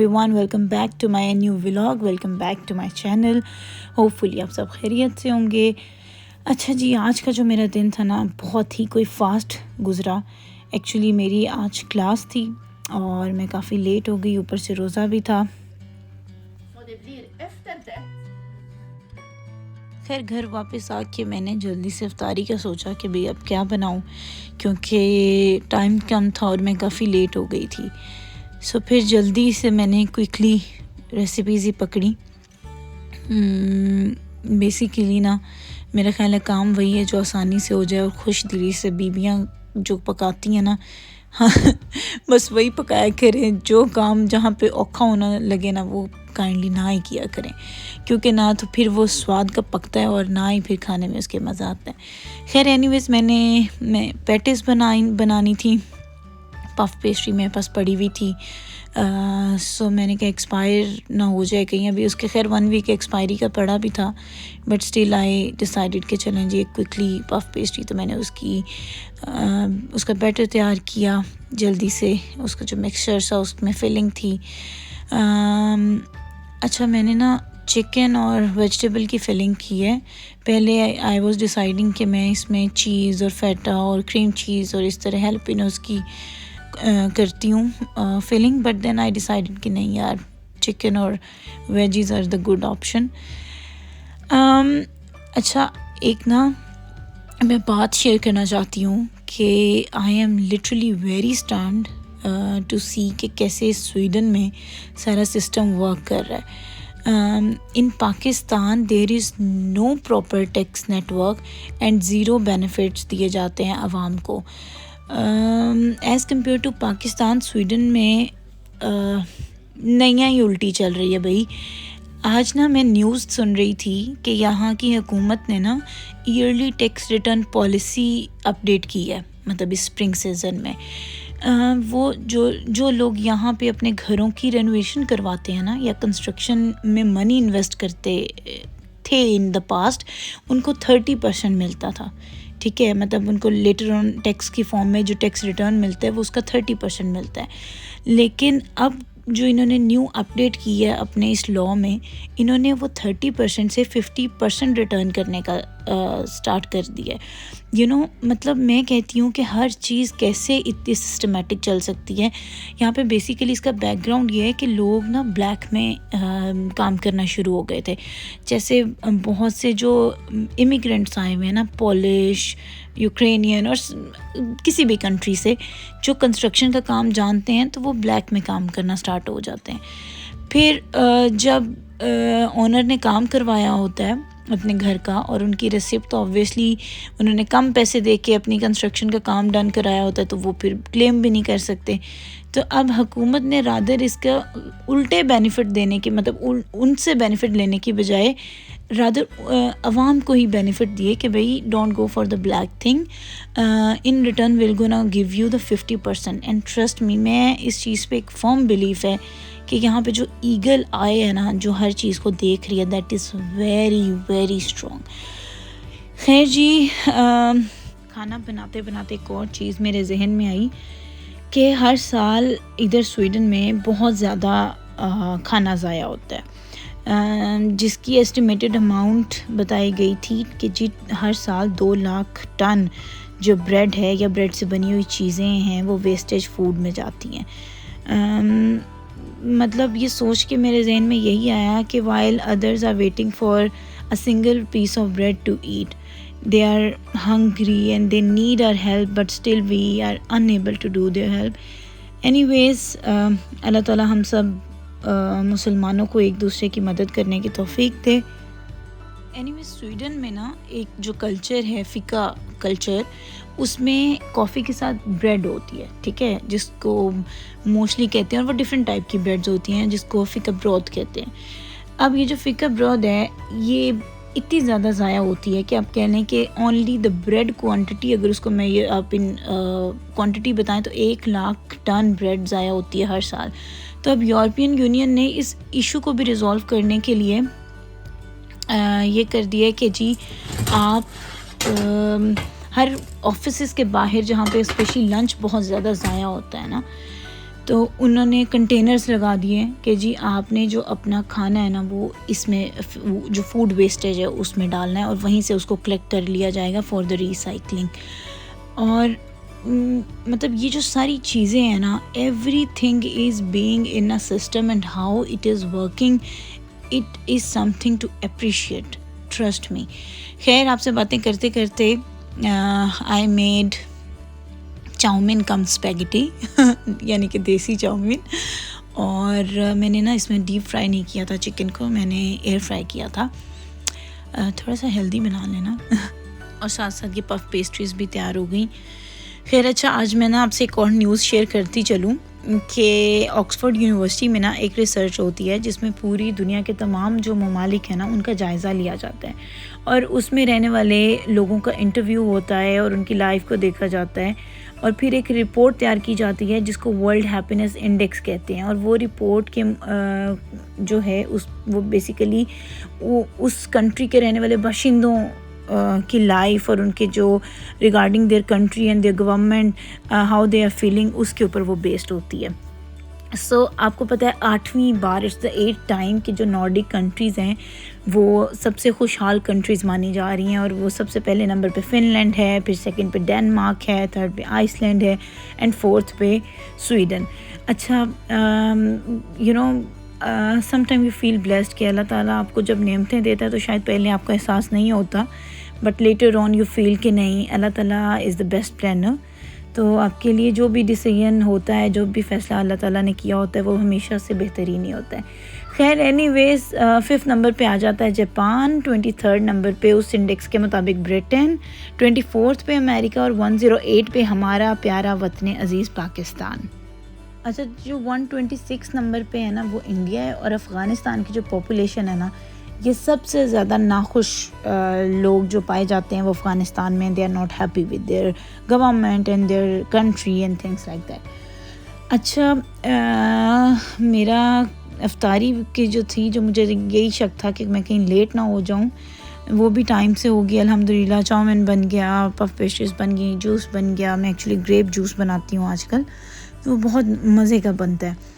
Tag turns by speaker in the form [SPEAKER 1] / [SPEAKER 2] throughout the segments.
[SPEAKER 1] Everyone, welcome back to my new vlog, welcome back to my channel. Hopefully आप सब खैरियत से होंगे। अच्छा जी, आज का जो मेरा दिन था ना बहुत ही कोई फास्ट गुज़रा। एक्चुअली मेरी आज क्लास थी और मैं काफ़ी लेट हो गई, ऊपर से रोज़ा भी था। खैर घर वापस आके मैंने जल्दी से इफ्तारी का सोचा कि भाई अब क्या बनाऊं, क्योंकि टाइम कम था और मैं काफ़ी लेट हो गई थी। सो फिर जल्दी से मैंने क्विकली रेसिपीज़ ही पकड़ी। बेसिकली ना मेरा ख्याल है काम वही है जो आसानी से हो जाए और खुश दिली से बीबियाँ जो पकाती हैं ना, हाँ बस वही पकाया करें। जो काम जहाँ पे औखा होना लगे ना वो काइंडली ना ही किया करें, क्योंकि ना तो फिर वो स्वाद का पकता है और ना ही फिर खाने में उसके मज़ा आता है। खैर एनीवेज़ मैं पैटिस बनानी थी। पफ पेस्ट्री मेरे पास पड़ी हुई थी। सो मैंने कहा एक्सपायर ना हो जाए कहीं, अभी उसके खैर 1 वीक एक्सपायरी का पड़ा भी था, बट स्टिल आई डिसाइडेड कि चलें जी एक क्विकली पफ पेस्ट्री। तो मैंने उसका बैटर तैयार किया जल्दी से। उसका जो मिक्सचर था उसमें फिलिंग थी। अच्छा मैंने ना चिकन और वेजिटेबल की फिलिंग की है। पहले आई वाज डिसाइडिंग कि मैं इसमें चीज़ और फेटा और क्रीम चीज़ और इस तरह हैलपिनोस की करती हूँ filling, but then I decided कि नहीं यार, चिकन और veggies are the good option. अच्छा एक ना मैं बात शेयर करना चाहती हूँ कि I am literally very stunned to see कि कैसे स्वीडन में सारा सिस्टम वर्क कर रहा है। In Pakistan there is no proper tax network and zero benefits दिए जाते हैं आवाम को। As compare to Pakistan, Sweden में नैया ही उल्टी चल रही है भाई। आज ना मैं न्यूज़ सुन रही थी कि यहाँ की हुकूमत ने ना yearly tax return policy update की है, मतलब इस स्प्रिंग सीज़न में। वो जो लोग यहाँ पे अपने घरों की रेनोवेशन करवाते हैं ना या कंस्ट्रक्शन में मनी इन्वेस्ट करते थे इन द पास्ट, उनको 30% मिलता था। ठीक है, मतलब उनको लेटर ऑन टैक्स की फॉर्म में जो टैक्स रिटर्न मिलता है वो उसका 30% मिलता है। लेकिन अब जो इन्होंने न्यू अपडेट की है अपने इस लॉ में, इन्होंने वो 30% से 50% रिटर्न करने का स्टार्ट कर दिया है। मतलब मैं कहती हूँ कि हर चीज़ कैसे इतनी सिस्टमेटिक चल सकती है। यहाँ पे बेसिकली इसका बैकग्राउंड ये है कि लोग ना ब्लैक में काम करना शुरू हो गए थे। जैसे बहुत से जो इमिग्रेंट्स आए हुए हैं ना, पोलिश, यूक्रेनियन और किसी भी कंट्री से, जो कंस्ट्रक्शन का काम जानते हैं तो वो ब्लैक में काम करना स्टार्ट हो जाते हैं। फिर जब ओनर ने काम करवाया होता है अपने घर का और उनकी रिसिप्ट तो ऑब्वियसली उन्होंने कम पैसे दे के अपनी कंस्ट्रक्शन का काम डन कराया होता है, तो वो फिर क्लेम भी नहीं कर सकते। तो अब हुकूमत ने रादर इसका उल्टे बेनिफिट देने की, मतलब उनसे बेनिफिट लेने की बजाय रादर अवाम को ही बेनिफिट दिए कि भाई don't go for the black thing, in return will gonna give you the 50%। And trust me, मैं इस चीज़ पे एक फर्म बिलीफ है कि यहाँ पे जो ईगल आई है ना, जो हर चीज़ को देख रही है, that is very very strong. खैर जी, खाना बनाते बनाते एक और चीज़ मेरे जहन में आई कि हर साल इधर स्वीडन में बहुत ज़्यादा खाना ज़ाया होता है, जिसकी एस्टिमेटेड अमाउंट बताई गई थी कि जी हर साल 2 लाख टन जो ब्रेड है या ब्रेड से बनी हुई चीज़ें हैं वो वेस्टेज फूड में जाती हैं। मतलब ये सोच के मेरे जहन में यही आया कि while others are waiting for a single piece of bread to eat, they are hungry and they need our help, but still we are unable to do their help. Anyways, अल्लाह ताला हम सब मुसलमानों को एक दूसरे की मदद करने की तौफीक दे। एनीवेज स्वीडन में ना एक जो कल्चर है, फ़िका कल्चर, उसमें कॉफ़ी के साथ ब्रेड होती है, ठीक है, जिसको मोस्टली कहते हैं, और वो डिफरेंट टाइप की ब्रेड्स होती हैं जिसको फ़िका ब्रोथ कहते हैं। अब ये जो फ़िका ब्रोथ है ये इतनी ज़्यादा ज़ाया होती है कि आप कह लें कि ओनली द ब्रेड क्वांटिटी, अगर उसको मैं ये आप इन क्वांटिटी बताएं तो 1 लाख टन ब्रेड ज़ाया होती है हर साल। तो अब यूरोपियन यूनियन ने इस इशू को भी रिज़ॉल्व करने के लिए ये कर दिया कि जी आप हर ऑफिस के बाहर जहाँ पे स्पेशली लंच बहुत ज़्यादा ज़ाया होता है ना, तो उन्होंने कंटेनर्स लगा दिए कि जी आपने जो अपना खाना है ना वो इसमें जो फूड वेस्टेज है उसमें डालना है और वहीं से उसको कलेक्ट कर लिया जाएगा फॉर द रिसाइकलिंग। और मतलब ये जो सारी चीज़ें हैं ना, everything is being in a system and how it is working, it is something to appreciate, trust me. खैर, आपसे बातें करते करते I made chowmein cum spaghetti यानी कि देसी चाउमीन। और मैंने ना इसमें डीप फ्राई नहीं किया था चिकन को, मैंने एयर फ्राई किया था। थोड़ा सा हेल्दी बना लेना और साथ साथ ये पफ पेस्ट्रीज़ भी तैयार हो गई। खैर अच्छा, आज मैं ना आपसे एक और न्यूज़ शेयर करती चलूँ कि ऑक्सफोर्ड यूनिवर्सिटी में ना एक रिसर्च होती है जिसमें पूरी दुनिया के तमाम जो ममालिक हैं ना उनका जायज़ा लिया जाता है और उसमें रहने वाले लोगों का इंटरव्यू होता है और उनकी लाइफ को देखा जाता है और फिर एक रिपोर्ट तैयार की जाती है जिसको वर्ल्ड हैप्पीनेस इंडेक्स कहते हैं। और वो रिपोर्ट के जो है वो बेसिकली उस कंट्री के रहने वाले बाशिंदों की लाइफ और उनके जो regarding their country and their government how they are feeling, उसके ऊपर वो बेस्ड होती है। सो आपको पता है 8वीं बार, इट्स द 8th टाइम कि जो नॉर्डिक कंट्रीज़ हैं वो सबसे खुशहाल कंट्रीज़ मानी जा रही हैं। और वो सबसे पहले नंबर पे फिनलैंड है, फिर सेकंड पे डेनमार्क है, थर्ड पे आइसलैंड है एंड फोर्थ पे स्वीडन। अच्छा, you know sometime you feel blessed कि अल्लाह ताला आपको जब नेमतें देता है तो शायद पहले आपको एहसास नहीं होता, but later on you feel कि नहीं, अल्लाह ताला इज़ द बेस्ट प्लानर। तो आपके लिए जो भी डिसीजन होता है, जो भी फ़ैसला अल्लाह ताला ने किया होता है वो हमेशा से बेहतरीन ही होता है। खैर एनीवेज़, 5th नंबर पे आ जाता है जापान, 23rd नंबर पे उस इंडेक्स के मुताबिक ब्रिटेन, 24th पे अमेरिका और 108 पे हमारा प्यारा वतन अज़ीज़ पाकिस्तान। अच्छा, जो 126 नंबर पे है ना वो इंडिया है और अफ़गानिस्तान की जो पॉपुलेशन है ना, ये सबसे ज़्यादा नाखुश लोग जो पाए जाते हैं वो अफ़गानिस्तान में। They are not happy with their government and their country and things like that. अच्छा, मेरा अफ्तारी की जो थी, जो मुझे यही शक था कि मैं कहीं लेट ना हो जाऊं, वो भी टाइम से हो गया अल्हम्दुलिल्लाह। चाउमीन बन गया, पफ पेस्ट्रीज बन गई, जूस बन गया। मैं एक्चुअली ग्रेप जूस बनाती हूँ आजकल, तो बहुत मज़े का बनता है।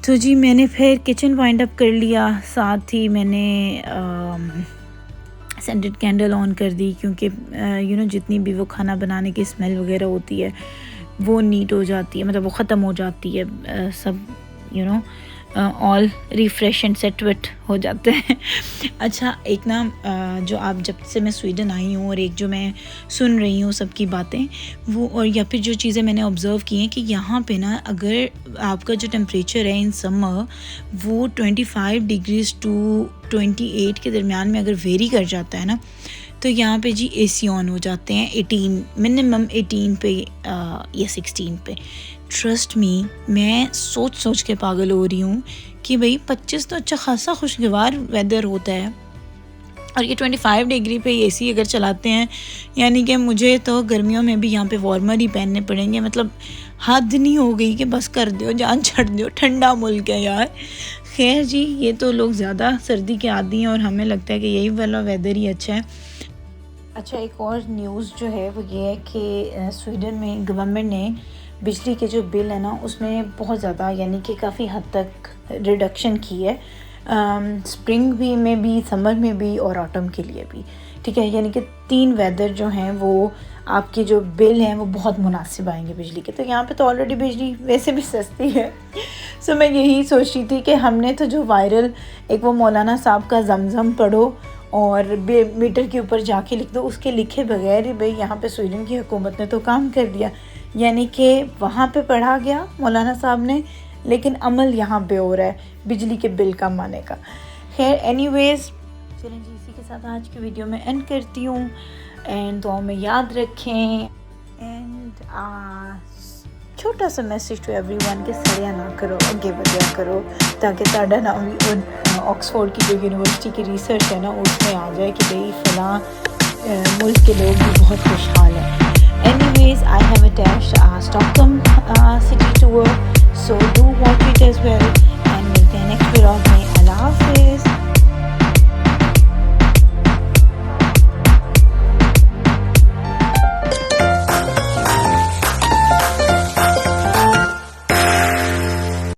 [SPEAKER 1] तो जी मैंने फिर किचन वाइंड अप कर लिया, साथ ही मैंने सेंटेड कैंडल ऑन कर दी क्योंकि यू नो जितनी भी वो खाना बनाने की स्मेल वगैरह होती है वो नीट हो जाती है, मतलब वो ख़त्म हो जाती है, सब you know all refresh and Set Wet हो जाते हैं। अच्छा, एक ना जो आप जब से मैं स्वीडन आई हूँ और एक जो मैं सुन रही हूँ सबकी बातें वो, और या फिर जो चीज़ें मैंने ऑब्ज़र्व की हैं कि यहाँ पे ना अगर आपका जो टेम्परेचर है इन समर वो 25 डिग्रीज़ टू 28 के दरमियान में अगर वेरी कर जाता है ना, तो यहाँ पे जी AC ऑन हो जाते हैं 18, मिनिमम 18 पे या 16 पे। ट्रस्ट मी, मैं सोच के पागल हो रही हूँ कि भाई 25 तो अच्छा खासा खुशगवार वेदर होता है और ये 25 डिग्री पे AC अगर चलाते हैं, यानी कि मुझे तो गर्मियों में भी यहाँ पे वार्मर ही पहनने पड़ेंगे। मतलब हद नहीं हो गई कि बस कर दो, जान छड़ दो, ठंडा मुल्क है यार। खैर जी, ये तो लोग ज़्यादा सर्दी के आदी हैं और हमें लगता है कि यही वाला वेदर ही अच्छा है। अच्छा, एक और न्यूज़ जो है वो ये है कि स्वीडन में गवर्नमेंट ने बिजली के जो बिल है ना उसमें बहुत ज़्यादा, यानी कि काफ़ी हद तक रिडक्शन की है, स्प्रिंग भी में भी, समर में भी और ऑटम के लिए भी। ठीक है, यानी कि 3 वेदर जो हैं वो आपके जो बिल हैं वो बहुत मुनासिब आएंगे बिजली के। तो यहाँ पे तो ऑलरेडी बिजली वैसे भी सस्ती है। सो मैं यही सोच रही थी कि हमने तो जो वायरल एक वो मौलाना साहब का ज़मज़म पढ़ो और मीटर के ऊपर जाके लिख दो, उसके लिखे बगैर ही भाई यहाँ पे स्वीडन की हुकूमत ने तो काम कर दिया। यानी कि वहाँ पे पढ़ा गया मौलाना साहब ने, लेकिन अमल यहाँ पे हो रहा है बिजली के बिल कम आने का। खैर एनीवेज़, चलें जी, इसी के साथ आज की वीडियो में एंड करती हूँ एंड दुआ में याद रखें। एंड छोटा सा मैसेज टू एवरीवन कि सड़िया ना करो, अगे बढ़िया करो, ताकि ताड़ा नाम भी ऑक्सफोर्ड की जो यूनिवर्सिटी की रिसर्च है ना उसमें आ जाए कि भाई फलां मुल्क के लोग भी बहुत खुशहाल हैं। Anyways, I have attached Stockholm city tour, so do watch it as well and मिलते हैं नेक्स्ट व्लॉग में। अल्लाह हाफिज़।